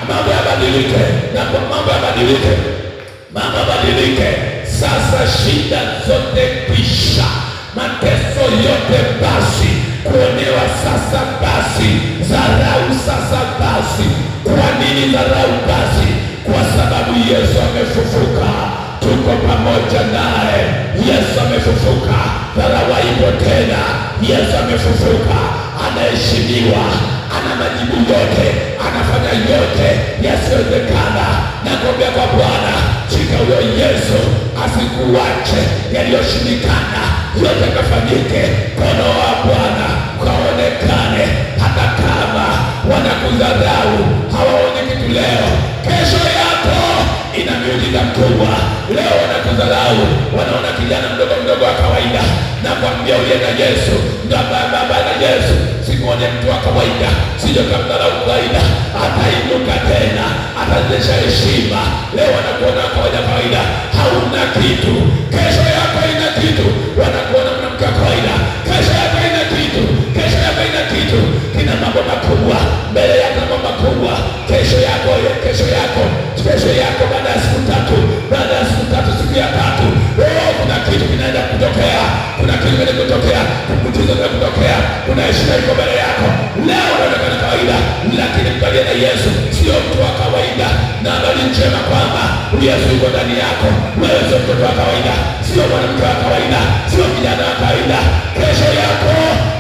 Mambo yabadilike, na kwa mambo yabadilike, mambo yabadilike. Sasa shida zote kwisha, mateso yote basi, kuonewa sasa basi, dharau sasa basi. Kwa nini dharau basi? Kwa sababu Yesu amefufuka, tuko pamoja naye. Yesu amefufuka, dharau haipo tena. Yesu amefufuka, anaheshimiwa, ana majibu yote, anafanya yote yasiyowezekana. Nakwambia kwa Bwana, shika huyo Yesu, asikuache. Yaliyoshindikana yote kafanyike. Mkono wa Bwana kaonekane, hata kama wanakudharau, hawaoni kitu leo, kesho yako ina miujiza mkubwa. Leo wanakudharau, wanaona kijana mdogo mdogo wa kawaida. Nakwambia uliye na Yesu, baba na Yesu, simuone mtu wa kawaida, sio kamdharau kawaida, atainuka tena, atarejesha heshima. Leo wanakuona kawaida, hauna kitu, kesho yako ina kitu. Wanakuona mwanamke wa kawaida, kesho yako ina kitu, kesho yako ina kitu. Kina mambo makubwa mbele yako, mambo makubwa. Kesho yako, kesho yako, kesho yako, baada ya siku tatu, baada ya siku tatu, siku ya tatu, kuna kitu kinaenda kutokea, kuna kitu kinaenda kutokea, kumbukizo kinaenda kutokea, kuna heshima iko mbele yako. Leo unaonekana kawaida, lakini mkalia na Yesu sio mtu wa kawaida. Na habari njema kwamba Yesu yuko ndani yako. Wewe sio mtoto wa kawaida, sio mwanamke wa kawaida, sio kijana wa kawaida. Kesho yako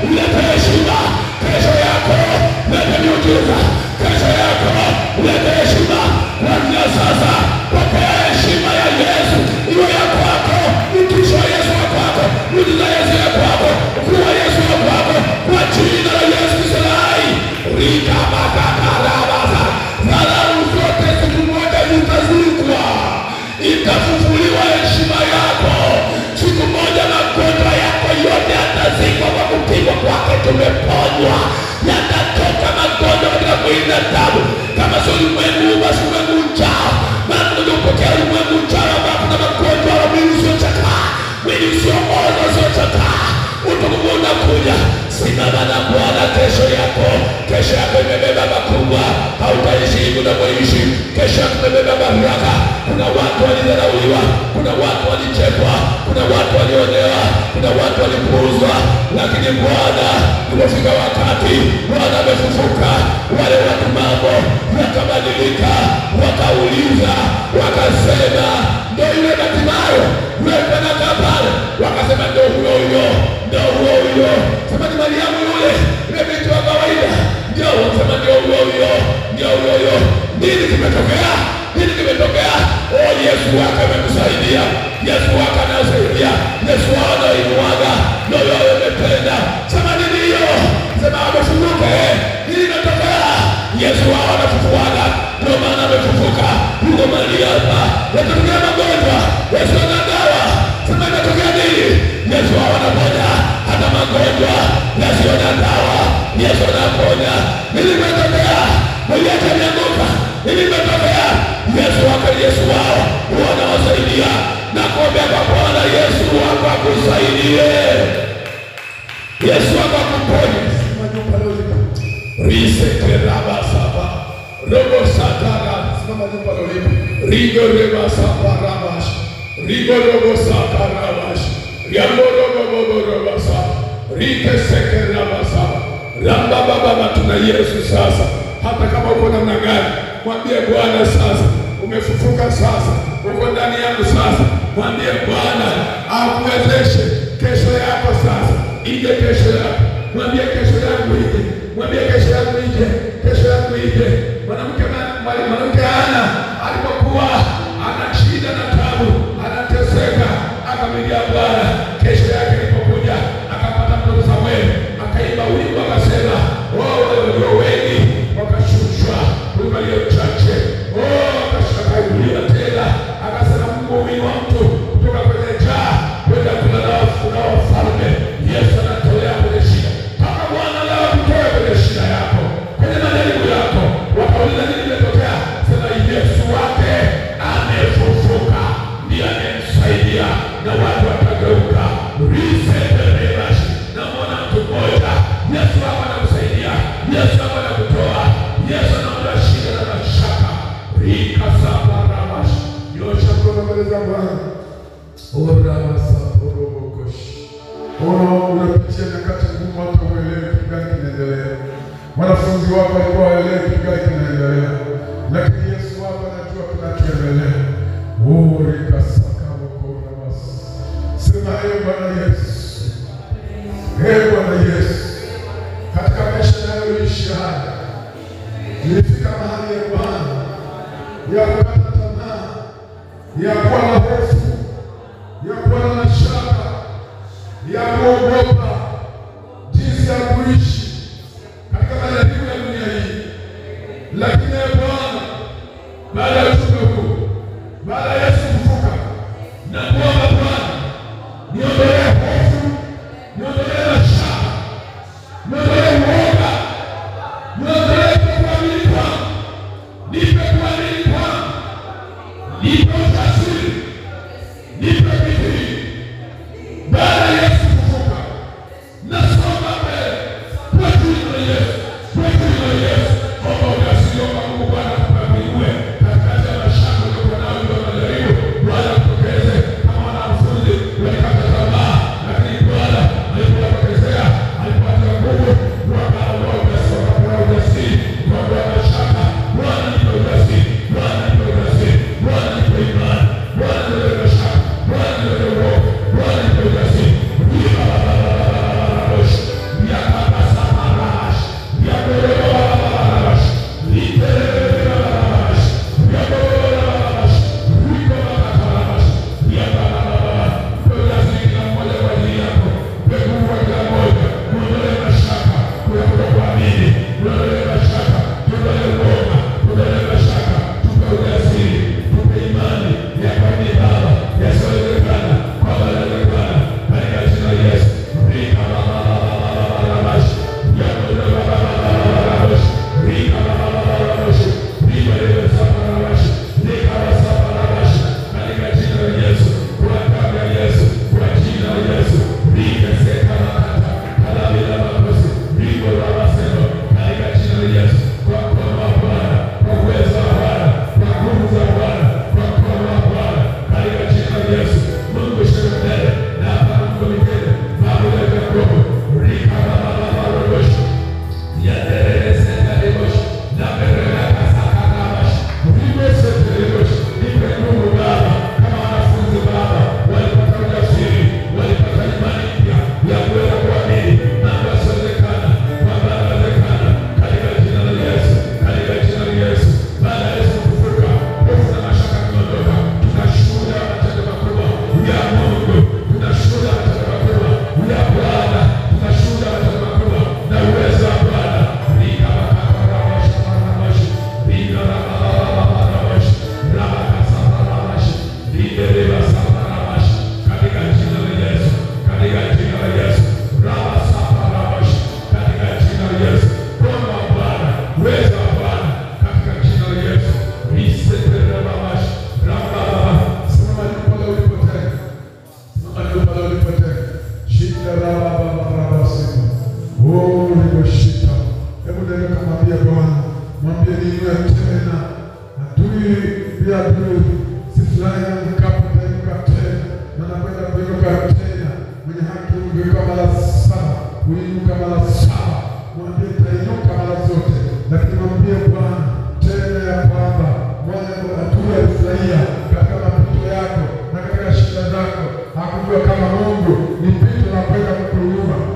ulete heshima, kesho yako ulete miujiza, kesho yako ulete heshima. Kuanzia sasa, pokea heshima ya Yesu iwe ya kwako, mtisho wa Yesu wa kwako, miujiza ya Yesu ya kwako, kuwa Yesu wa kwako, kwa jina la Yesu Kristo. Rika makakarabasa, dharau zote siku moja zitazikwa, itafufuliwa heshima yako. Siku moja magonjwa yako yote yatazikwa, kwa kupigwa kwake tumeponywa. Yatatoka magonjwa katika mwili na damu. Kama sio ulimwengu, basi ulimwengu ujao. Maana tunapokea ulimwengu ujao ambao kuna magonjwa ya mwili usiochakaa, mwili usiooza, usiochakaa. Utukufu unakuja. Simama na Bwana. Kesho yako, kesho yako imebeba makubwa. Hautaishi hivi unavyoishi. Kesho yako imebeba baraka. Kuna watu walidharauliwa, kuna watu walichekwa, kuna watu walionewa, kuna watu walipuuzwa, lakini Bwana ulipofika wakati, Bwana amefufuka. Wale watu mambo yakabadilika, wakauliza, wakasema ndio yule Bartimayo yule anakaa pale, wakasema ndio huyo huyo, ndio huyo huyo. Sema ni Mariamu yule binti wa kawaida, ndio wakasema ndio huyo huyo, ndio huyo huyo. Nini kimetokea? Nini kimetokea? Yesu wake amekusaidia, Yesu wake anasaidia, Yesu wake anainuaga, ndio yeye ametenda. Sema nini hiyo? Sema amefufuka. Nini kimetokea? Yesu wao anafufuaga, ndio maana amefufuka. Yuko mahali hapa, yatatokea magonjwa, Yesu anagawa. Sema imetokea nini? Yesu wao anaponya hata magonjwa, Yesu anagawa, Yesu anaponya. Nini kimetokea? Mwenye ameanguka. Nini kimetokea? Yesu wako, Yesu wao wanawasaidia. Na kuombea kwa Bwana, Yesu wako akusaidie, Yesu wako akuponye. Sema juu pale ulipo, riseke raba saba robo satara. Sema juu pale ulipo, rigo reba saba rabash, rigo robo saba rabash, yambo robo bobo robo saba, rike seke raba saba ramba baba. Tuna Yesu sasa. Hata kama uko namna gani, mwambie Bwana sasa, umefufuka sasa, uko ndani yangu sasa. Mwambie Bwana akuwezeshe kesho yako sasa. Ije kesho yako, mwambie kesho yangu ije, mwambie kesho yangu ije, kesho yangu nije. Mwanamke Hana alipokuwa ana shida na tabu, anateseka, akamlilia Bwana. Kesho yake ilipokuja akapata mtoto Samueli, akaimba wimbo akasema, walio wengi wakashushwa kuliko walio chache. Akainuliwa tena akasema, Mungu huinua mtu kutoka kwenye njaa kwenda kula na wafalme. Yesu anatolea kwenye shida. Kama Bwana leo kutoa kwenye shida yako, kwenye majaribu yako, wakauliza nini kimetokea, sema Yesu wake amefufuka, ndiye anayemsaidia na watu watageuka. Riseperebashi na mwana mtu mmoja, Yesu hapa anakusaidia, Yesu hapa anakutoa, Yesu anaondoa shida na mashaka. Rikasaparabashi, nyosha mkono mbele za Bwana. Oramasaporobokoshi. Unapitia nyakati ngumu, hata uelewe kitu gani kinaendelea. Wanafunzi wako walikuwa waelewe kitu gani kinaendelea, lakini Yesu hapa anajua kinachoendelea. Rikasakabokorabasi. Sema, Bwana Yesu, Bwana Yesu, katika maisha nayoishi haya, nilifika mahali ya Bwana ya kukata tamaa, ya kuwa na hofu, ya kuwa na mashaka, ya kuogopa jinsi ya kuishi katika majaribu ya dunia hii. Lakini Bwana, baada ya ujumbe huu, baada ya Yesu kufufuka, na kuomba Bwana, niondolee hofu, niondolee mashaka, niondolee uoga, niondolee kuamini kwangu, nipe kuamini kwangu, nipe ujasiri, nipe bidii. Baada ya Yesu kufufuka, nasonga mbele kwa jina la Yesu, kwa jina la Yesu. Omba ujasiri, omba Mungu Bwana akuinue katikati ya mashaka uliokuwa nayo, ndio majaribu. Bwana akutokeze kama wanafunzi walikata tamaa, lakini Bwana alipowapokezea, alipowatia nguvu, wakaondoa ujasiri, wakaondoa mashaka. Bwana nipe ujasiri, Bwana nipe ujasiri, Bwana nipe imani, Bwana nipe mashaka, Bwana nipe uoga, Bwana nipe ujasiri.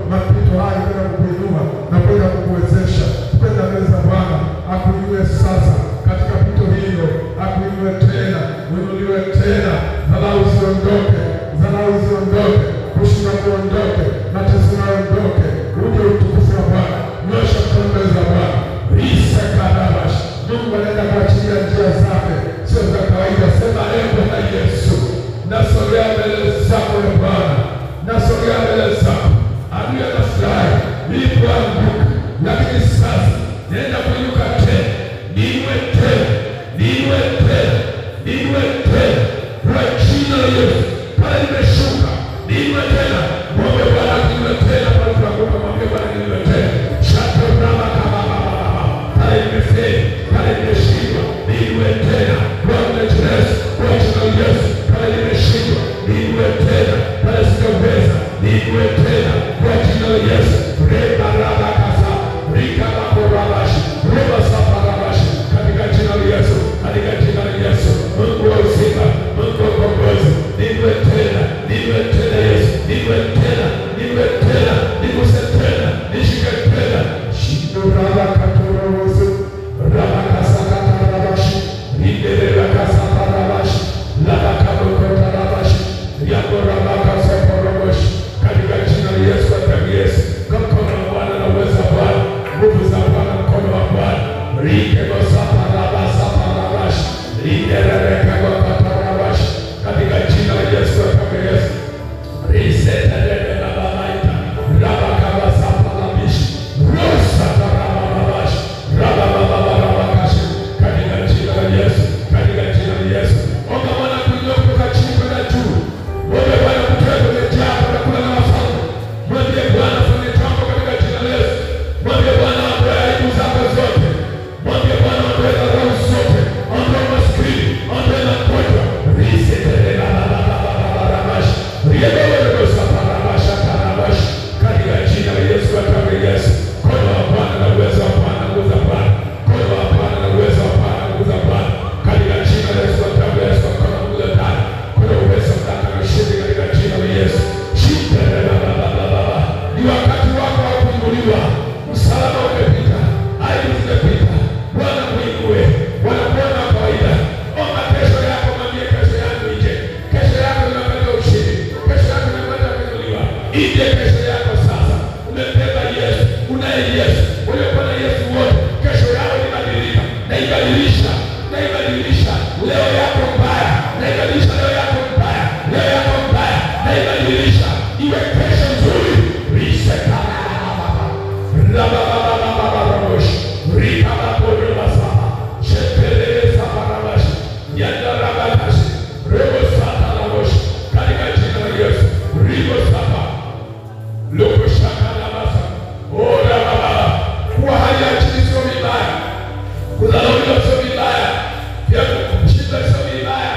Mapito haya kwenda kukuinua na kwenda kukuwezesha kwenda mbele za Bwana. ziondoke, dharau ziondoke, kushindwa kuondoke, mateso yaondoke. Uje utukufu wa Bwana. Nyosha mkono mbele za Bwana. Risekadabash. Mungu anaenda kuachilia njia zake, sio za kawaida. Sema ee Bwana Yesu, nasogea mbele zako ya Bwana, nasogea mbele zako. Adui anafurahi nilipoanguka, lakini sasa nenda kuinuka tena. Niwe tena, niwe tena, niwe tena kwa jina la Yesu. Pale nimeshuka, niwe tena. Mwombe Bwana niwe tena. Pale tunakupa, mwombe Bwana niwe tena. Shato rama kama baba. Pale nimefeli, pale nimeshindwa, niwe tena. Bwana Yesu, kwa jina la Yesu. Pale nimeshindwa, niwe tena. Pale sitaweza, niwe tena. Kwa jina la Yesu. Reba raba kasa, rika bako rabashi, reba sapa rabashi. Katika jina la Yesu, katika jina la Yesu. Mungu wa uzima, Mungu wa ukombozi, niwe tena, niwe tena Yesu, niwe tena, niwe tena, niguse tena, nishike tena. Shindo raba katora wosu, raba kasa kata rabashi, rindere kasa rabashi, laba kabo kota rabashi, yako raba kasa rabashi. Katika jina la Yesu, katika Yesu. Mkono wa Bwana na uwezo wa Bwana, nguvu za Bwana, mkono wa Bwana. Rike bosapa raba sapa rabashi, rindere kabo kota rabashi. Katika jina la Yesu, katika Yesu. Riseta lebe baba maita, raba kaba sapa rabishi, rosa raba rabashi, raba baba rabashi. Katika jina la Yesu, katika jina la Yesu. Omba Bwana kunyoka kwa chini kwenda juu. Mwombe Bwana kutoa kwenye jambo na kula na wafalme. Mwambie Bwana fanye jambo katika jina la Yesu. Mwambie Bwana ondoe aibu zako zote. Mwambie Bwana ondoe dharau zote. Ondoe maskini, ondoe magonjwa. Risete baba rabashi, riebele sapa rabashi rabashi. Katika jina la Yesu, katika Yesu. Mkono wa Bwana na uwezo wa Bwana, nguvu za Bwana. Mkono wa Bwana na uwezo wa Bwana, nguvu za Bwana. Katika jina la Yesu, katika Yesu. Mkono wa nguvu za kuna uwezo mtaka na ushindi katika jina la Yesu. Shinde baba. Ni wakati wako wa kuinuliwa. Msalaba umepita, aibu zimepita. Bwana kuinue, Bwana kuona kawaida. Omba kesho yako, mwambie kesho yangu ije. Kesho yako inapata ushindi. Kesho yako inapata kuinuliwa. Ije kesho yako sasa. Umebeba Yesu, unaye Yesu. Uliokuwa na Yesu wote, kesho yako inabadilika. Naibadilisha, naibadilisha. Leo yako mbaya, naibadilisha leo yako mbaya. Leo yako mbaya, naibadilisha. Iwe kesho nzuri. Riseka rababababababababash, rikabakorobasaba, shetelelesabarabash, yandarababash, rebosatarabash. Katika jina la Yesu. Ribosaba, lokoshakarabaza, orababa. Kuwa hali ya chini sio vibaya. Kudharauliwa sio vibaya. Pia kushinda sio vibaya.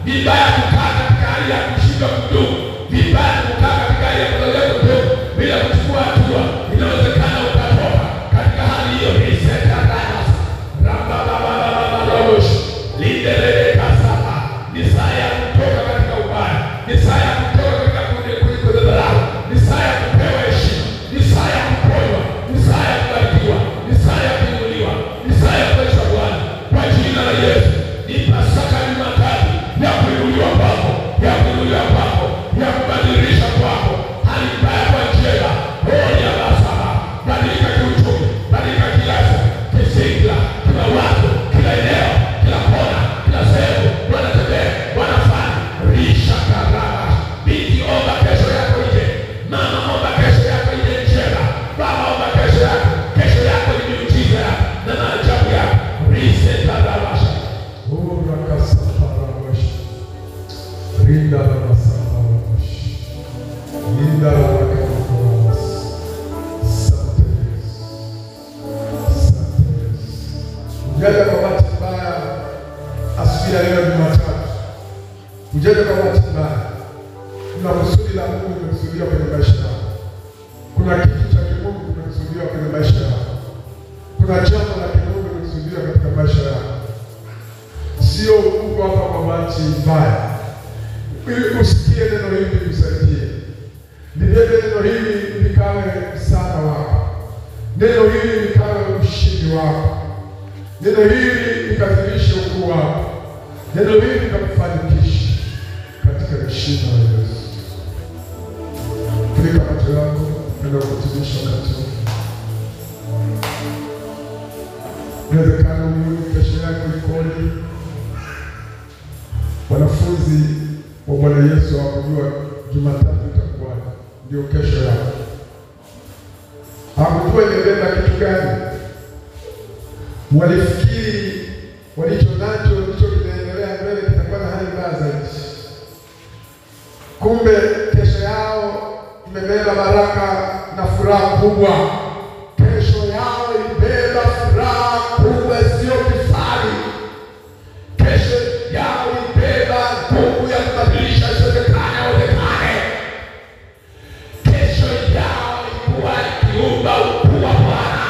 Vibaya kukaa katika hali ya kushindwa kudumu. Vibaya kukaa katika hali ya kudharauliwa kudumu bila kuchukua hatua. Inawezekana ukatoka katika hali hiyo. Riseta rabababababababash, lindelele kasaba. Ni saa ya kutoka katika ubaya. Ni saa ya kutoka katika kudharau. Ni saa ya kupewa heshima. Ni saa ya kuponywa. Ni saa ya kubarikiwa. Ni saa ya kuinuliwa. Ni saa ya kuweza Bwana. Kwa jina la Yesu. Ni Pasaka Jumatatu ya kuinuliwa kwako, ya kuinuliwa kwako, ya kubadilisha kwako. Hali mbaya kwa njema. Hoja basaba. Badilika kiuchumi, badilika kiasi, kisikla, kila watu, kila eneo, kila kona, kila sehemu. Bwana tembea, Bwana fanya. Risha karaba. Binti omba kesho yako ije. Mama omba kesho yako ije njema. Baba omba kesho yako. Kesho yako ni miujiza yako na maajabu yako. Riseta rabasha. Urakasaparabash. Rinda rabasaparabash. Linda rabakarabash. Sante Yesu. Sante Yesu. Ujaja kwa bahati mbaya asubuhi ya leo Jumatatu. Ujaja kwa bahati mbaya. Kuna kusudi la Mungu limekusudiwa kwenye maisha yako. Kuna kitu cha kimungu kimekusudiwa kwenye maisha yako. Kuna jambo la kimungu limekusudiwa katika maisha yako. Sio uko hapa kwa bahati mbaya. Ili usikie neno hili usaidie. Nibebe neno hili likawe msaada wako. Neno hili likawe ushindi wako. Neno hili likadhihirishe ukuu wako. Neno hili likakufanikisha katika jina la Yesu. Funika macho yako, nenda kutimisha wakati huu. Inawezekana ni kesho yako ikoje. Wanafunzi wa Bwana Yesu hawakujua Jumatatu itakuwa ndio kesho yao. Hawakujua imebeba kitu gani. Walifikiri walicho nacho ndicho kinaendelea mbele kitakuwa na hali mbaya zaidi. Kumbe kesho yao imebeba baraka na furaha kubwa. Kesho yao imebeba furaha kubwa sio kifani. Kesho yao imebeba nguvu ya kubadilisha isionekane onekane. Kesho yao ilikuwa ikiumba ukuu wa Bwana.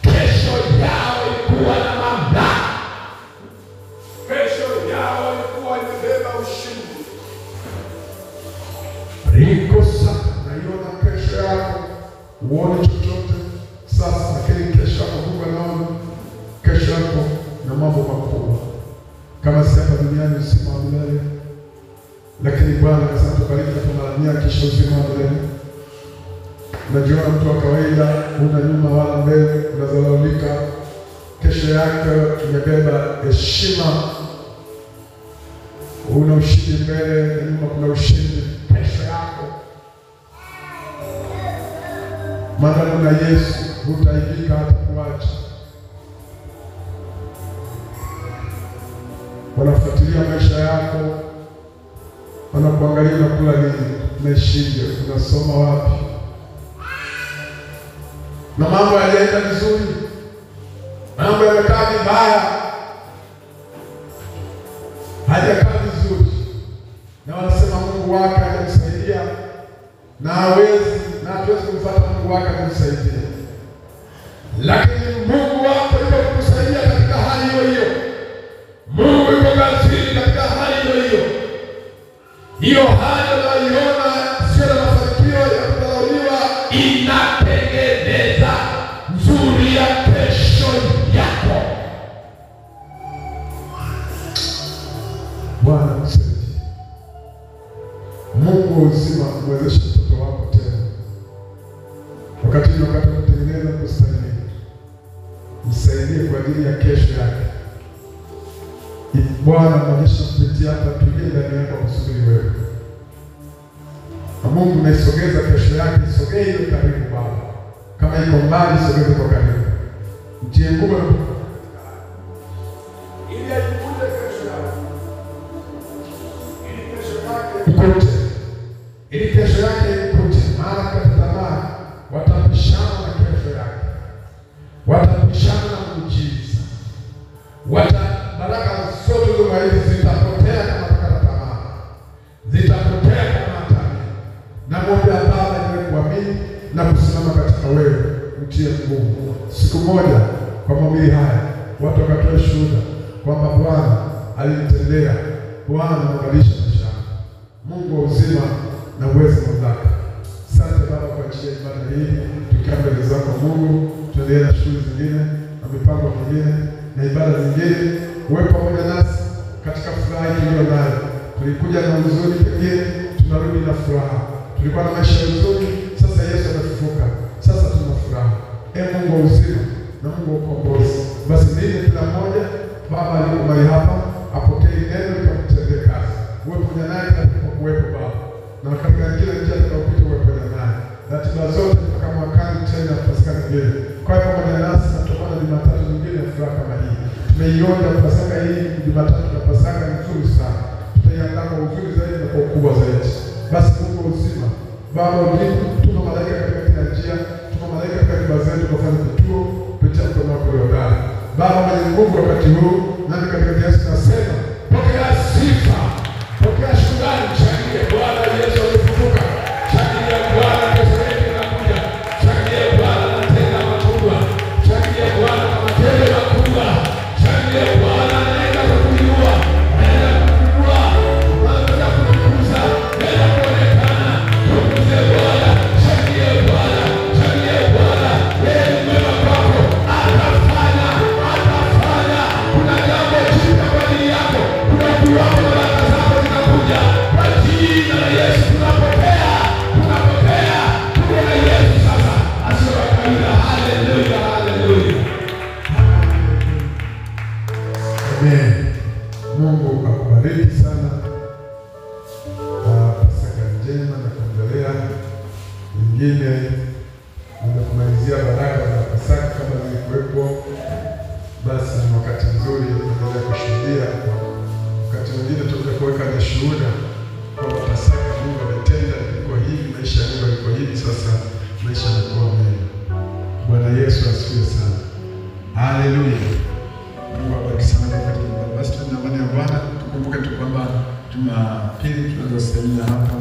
Kesho yao ilikuwa na mamlaka. Kesho yao ilikuwa imebeba ushindi. Riko sana naiona kesho yako uone chochote sasa, lakini kesho yako Mungu anaona kesho yako na mambo makubwa. Kama si hapa duniani uzima wa milele, lakini Bwana akasema tubariki kwa mara kisha uzima wa milele. Unajua mtu wa kawaida una nyuma wala mbele, unazalaulika. Kesho yako imebeba heshima, una ushindi mbele na nyuma kuna ushindi. Kesho yako maana una Yesu, hutaibika hata kuacha. Wanafuatilia maisha yako, wanakuangalia na kula nini, umeshinde, unasoma wapi. Na mambo yanaenda vizuri, mambo yamekaa vibaya, hajakaa vizuri, na wanasema Mungu wake atamsaidia, na hawezi, na hatuwezi kumfuata Mungu wake atamsaidia. Lakini Mungu wako yuko kukusaidia katika hali hiyo hiyo. Mungu yuko kazini katika hali hiyo hiyo. Hiyo hali unayoiona sio na mafanikio ya kudharauliwa, inatengeneza nzuri ya kesho yako. Bwana msaidie. Mungu uzima mwezeshe mtoto wako tena. Wakati kutengeneza kustahili, msaidie kwa ajili ya kesho yake. Bwana majesha kupitia hapa tulie ndani yako kusubiri wewe. Na Mungu naisogeza kesho yake, isogee ile karibu Baba. Kama iko mbali isogeze kwa karibu. Mtie nguvu na ili ajikute kesho yake. Ili kesho yake ikute. Ili kesho yake ikute. Maana kata tamaa watapishana na kesho yake. Watapishana na muujiza. Baraka zote za hizi zitapotea kama kata tamaa. Zitapotea kama hatari. Na mwombe Baba niwe kuamini na kusimama katika wewe, mtie nguvu. Siku moja kwa mahubiri haya watu wakatoa shuhuda kwamba Bwana alinitendea, Bwana anabadilisha maisha. Mungu wa uzima na uwezo mamlaka. Asante Baba kwa ajili ya ibada hii. Tukiwa mbele zako Mungu, tuendelee na shughuli zingine na mipango mingine na ibada zingine. Uwe pamoja nasi katika furaha iliyo nayo. Tulikuja na huzuni pekee, tunarudi na furaha. Tulikuwa na maisha mazuri, sasa Yesu amefufuka. Sasa tuna furaha. Mungu wa uzima na Mungu wa ukombozi. Basi ndivyo kila mmoja Baba alipo mahali hapa apokee neno likamtendee kazi. Uwe pamoja naye katika kuwepo Baba. Na katika kila njia tutakayopita uwe pamoja naye. Ratiba zote mpaka mwakani tena Pasaka nyingine. Kwa hiyo pamoja nasi na tutakuwa na Jumatatu nyingine ya furaha kama hii. Tumeionja Pasaka hii Jumatatu na Pasaka nzuri sana. Tutaiandaa kwa uzuri zaidi na kwa ukubwa zaidi. Basi Mungu uzima, Baba ulipo, tuma malaika katika kila njia, tuma malaika katika nyumba zetu kufanya vituo kupitia mkono wako uliodari. Baba mwenye nguvu wakati huu, nami katika Yesu nasema, pokea sifa, pokea shukrani, mshangilie Bwana Yesu alifufuka. Shangilia Bwana kesho yetu inakuja. Shangilia Bwana anatenda makubwa. Shangilia Bwana kwa matendo makubwa. Shangilia Bwana anaenda kukuinua. Anaenda kukuinua. Anaenda kukukuza. Anaenda kuonekana. Tukuze Bwana. Shangilia Bwana. Shangilia Bwana. Yeye ni mwema kwako. Atafanya. Atafanya. Kuna Amen. Mungu akubariki sana. Pasaka njema na kuendelea. Wengine na kumalizia baraka za Pasaka kama zilikuwepo, basi ni wakati mzuri kuendelea kushuhudia. Wakati mwingine tutakuweka na shuhuda kwamba Pasaka Mungu ametenda, ilikuwa hivi, maisha yangu yalikuwa hivi, sasa maisha yanakuwa mema. Bwana Yesu asifiwe sana. Haleluya. Mungu abariki sana katika basi. Tuna amani ya Bwana. Tukumbuke tu kwamba Jumapili tunaanza semina hapa